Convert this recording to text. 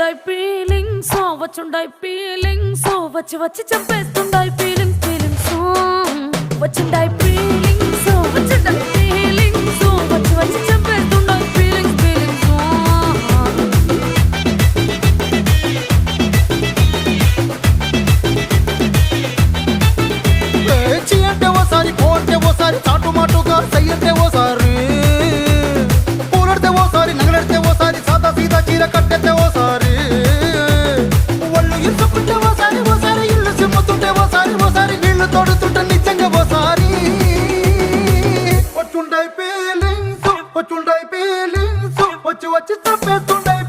వచ్చుండై feelings వచ్చుండై feelings వచ్చి వచ్చి చంపేస్తుండై feelings feelings వచ్చుండై feelings వచ్చుండై feelings వచ్చి వచ్చి చంపేస్తుండై ఫీలింగ్స్ ఫీలింగ్స్ చీ అంటే ఓసారి కో అంటే ఓసారి చాటు మాటుగా సై అంటే ఓసారి పూలడితే ఓసారి నగలడితే ఓసారి సాదా సీదా చీర కట్టెతే ఓసారి ఒళ్ళు ఇరుసుకుంటే ఓసారి ఓసారి ఇల్లు సిమ్ముతుంటే ఓసారి ఓసారి నీళ్లు తోడుతుంటే నిజంగా ఓసారి వచ్చుండై ఫీలింగ్స్ వచ్చి వచ్చి తప్పేస్తుండై